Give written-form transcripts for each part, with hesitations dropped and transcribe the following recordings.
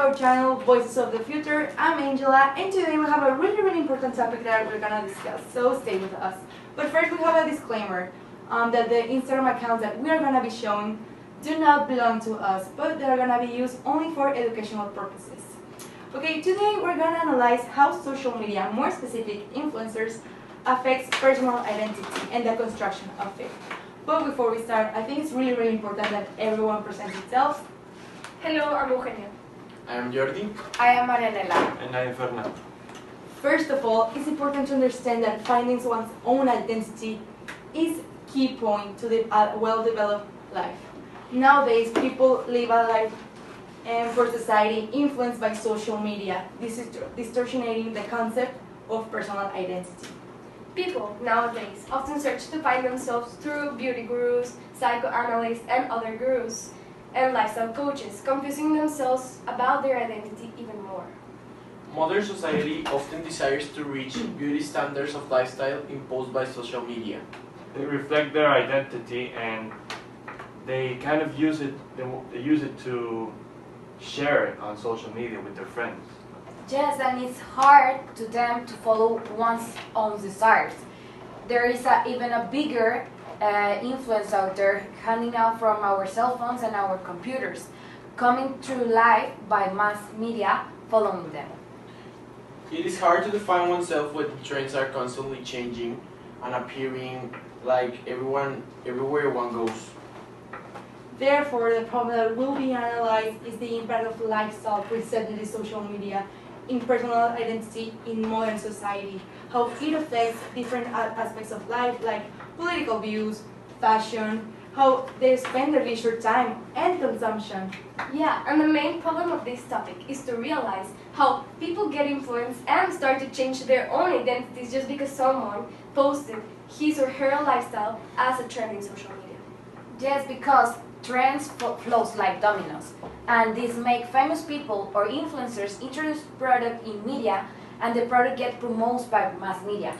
our channel Voices of the Future. I'm Angela, and today we have a really important topic that we're gonna discuss, so stay with us. But first we have a disclaimer that the Instagram accounts that we are gonna be showing do not belong to us, but they are gonna be used only for educational purposes. Okay, today we're gonna analyze how social media, more specific influencers, affects personal identity and the construction of it. But before we start, I think it's really important that everyone presents itself. Hello, I'm Eugenia. I am Jordi. I am Marianela. And I am Fernando. First of all, it's important to understand that finding one's own identity is key point to a well-developed life. Nowadays, people live a life for society influenced by social media. This is distortionating the concept of personal identity. People nowadays often search to find themselves through beauty gurus, psychoanalysts, and other gurus, and lifestyle coaches, confusing themselves about their identity even more. Modern society often desires to reach beauty standards of lifestyle imposed by social media. They reflect their identity and they kind of use it. They use it to share it on social media with their friends. Yes, and it's hard to them to follow one's own desires. There is even a bigger influence out there handing out from our cell phones and our computers, coming through life by mass media following them. It is hard to define oneself when the trends are constantly changing and appearing like everywhere one goes. Therefore, the problem that will be analyzed is the impact of lifestyle presented in social media in personal identity in modern society, how it affects different aspects of life like political views, fashion, how they spend their leisure time and consumption. Yeah, and the main problem of this topic is to realize how people get influenced and start to change their own identities just because someone posted his or her lifestyle as a trend in social media. Yes, because trends flows like dominoes, and these make famous people or influencers introduce product in media, and the product get promoted by mass media,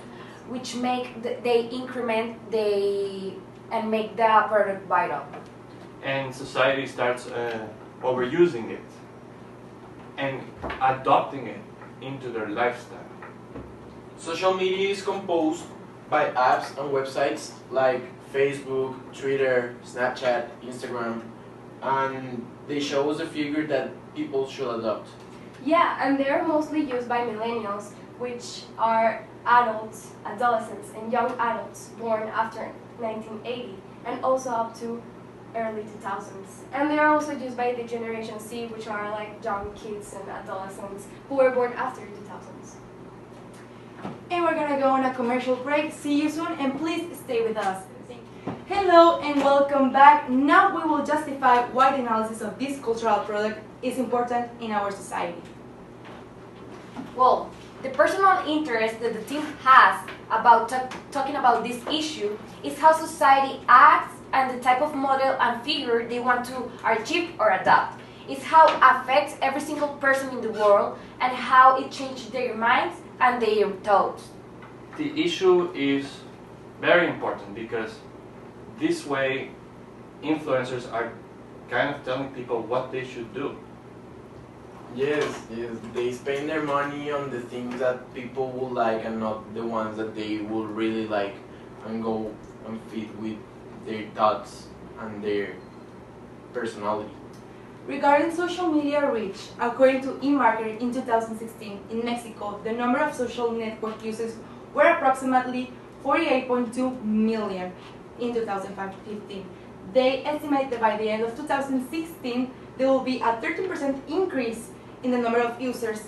which make they increment and make the product viral. And society starts overusing it and adopting it into their lifestyle. Social media is composed by apps and websites like Facebook, Twitter, Snapchat, Instagram, and they show us a figure that people should adopt. Yeah, and they're mostly used by millennials, which are adults, adolescents, and young adults born after 1980, and also up to early 2000s. And they're also used by the Generation C, which are like young kids and adolescents who were born after 2000s. And we're gonna go on a commercial break. See you soon, and please stay with us. Hello and welcome back. Now we will justify why the analysis of this cultural product is important in our society. Well, the personal interest that the team has about talking about this issue is how society acts and the type of model and figure they want to achieve or adopt. It's how it affects every single person in the world and how it changes their minds and their thoughts. The issue is very important because this way influencers are kind of telling people what they should do. Yes, they spend their money on the things that people will like and not the ones that they will really like and go and fit with their thoughts and their personality. Regarding social media reach, according to eMarketer in 2016, in Mexico, the number of social network users were approximately 48.2 million in 2015. They estimate that by the end of 2016, there will be a 13% increase in the number of users,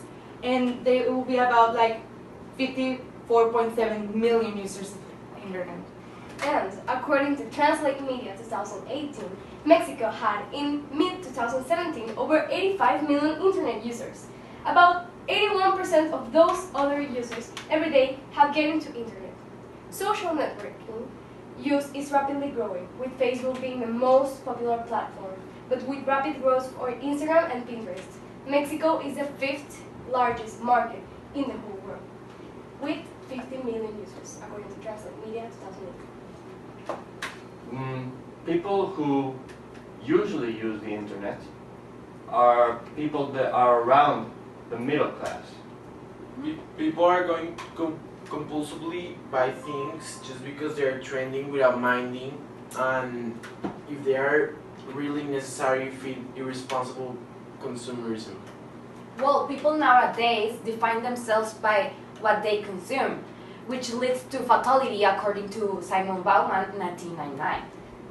and there will be about like 54.7 million users on the internet. And according to Translate Media 2018, Mexico had in mid-2017 over 85 million internet users. About 81% of those other users every day have get into internet. Social networking use is rapidly growing, with Facebook being the most popular platform, but with rapid growth for Instagram and Pinterest. Mexico is the 5th largest market in the whole world, with 50 million users, according to Translate Media 2008. People who usually use the internet are people that are around the middle class. People are going to compulsively buy things just because they're trending without minding, and if they are really necessary, feed irresponsible consumerism. Well, people nowadays define themselves by what they consume, which leads to fatality according to Simon Bauman, 1999.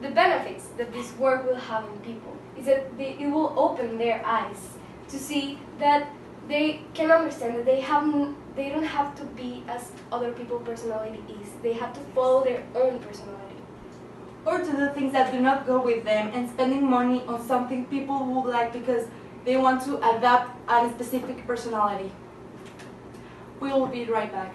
The benefits that this work will have on people is that it will open their eyes to see that they can understand that they don't have to be as other people's personality is. They have to follow their own personality. Or to do things that do not go with them and spending money on something people would like because they want to adapt a specific personality. We will be right back.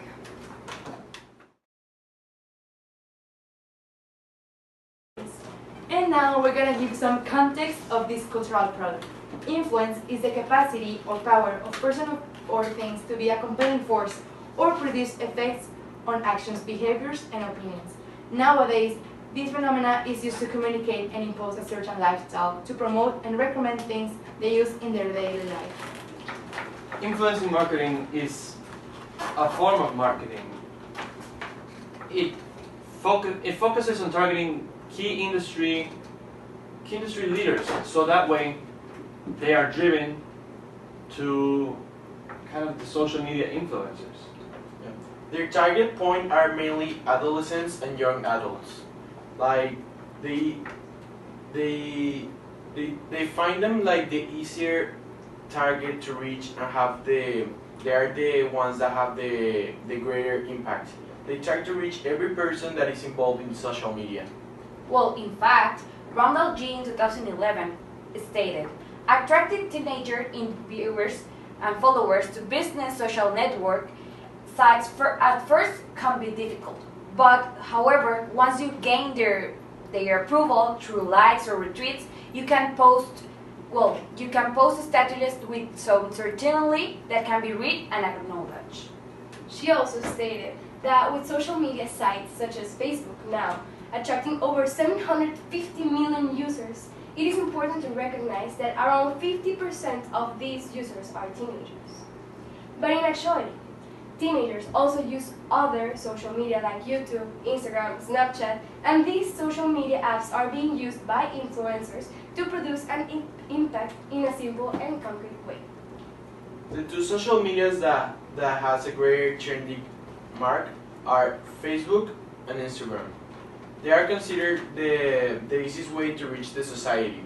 And now we're going to give some context of this cultural product. Influence is the capacity or power of person or things to be a compelling force or produce effects on actions, behaviors, and opinions. Nowadays, this phenomena is used to communicate and impose a certain lifestyle, to promote and recommend things they use in their daily life. Influencing marketing is a form of marketing. It focuses on targeting key industry leaders, so that way they are driven to kind of the social media influencers. Yeah. Their target point are mainly adolescents and young adults. Like they find them like the easier target to reach and have they are the ones that have the greater impact. They try to reach every person that is involved in social media. Well, in fact, Randall G. in 2011 stated, attracting teenager viewers and followers to business social network sites at first can be difficult. But however, once you gain their approval through likes or retweets, you can post statuses with some certainty that can be read and acknowledged. She also stated that with social media sites such as Facebook now, attracting over 750 million users, it is important to recognize that around 50% of these users are teenagers. But in actuality, teenagers also use other social media like YouTube, Instagram, Snapchat, and these social media apps are being used by influencers to produce an impact in a simple and concrete way. The two social medias that has a greater trending mark are Facebook and Instagram. They are considered the easiest way to reach the society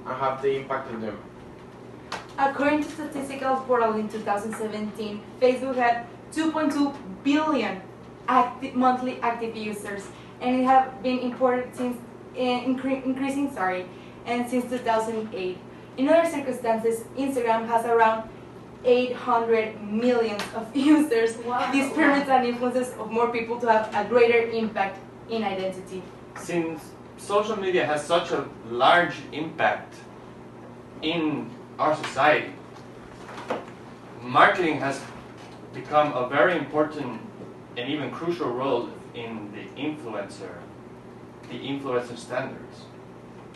and have the impact on them. According to statistical portal in 2017, Facebook had 2.2 billion monthly active users, and it has been imported since increasing since 2008. In other circumstances, Instagram has around 800 million of users. Wow. This permits and influences of more people to have a greater impact in identity. Since social media has such a large impact in our society, marketing has become a very important and even crucial role in the influencer standards.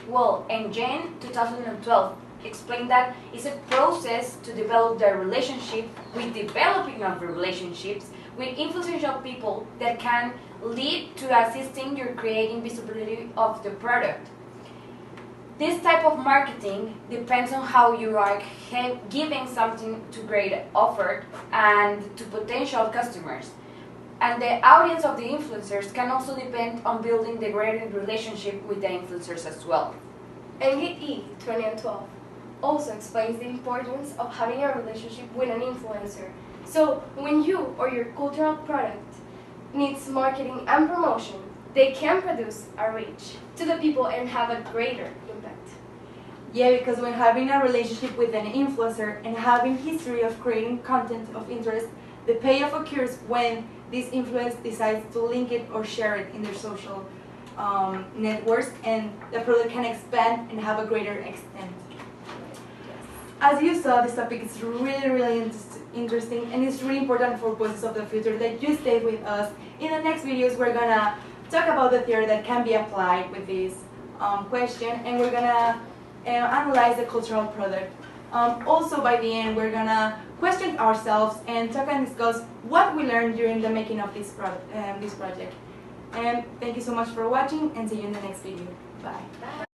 Well, and Jane, 2012, explained that it's a process to develop the relationship with developing of relationships with influential people that can lead to assisting your creating visibility of the product. This type of marketing depends on how you are giving something to great offer and to potential customers. And the audience of the influencers can also depend on building the greater relationship with the influencers as well. Engate E. 2012 also explains the importance of having a relationship with an influencer. So when you or your cultural product needs marketing and promotion, they can produce a reach to the people and have a greater impact. Yeah, because when having a relationship with an influencer and having history of creating content of interest, the payoff occurs when this influencer decides to link it or share it in their social networks, and the product can expand and have a greater extent. As you saw, this topic is really interesting, and it's really important for Voices of the Future that you stay with us. In the next videos, we're gonna talk about the theory that can be applied with this question, and we're gonna analyze the cultural product. Also, by the end, we're gonna question ourselves and talk and discuss what we learned during the making of this project. And thank you so much for watching, and see you in the next video. Bye. Bye.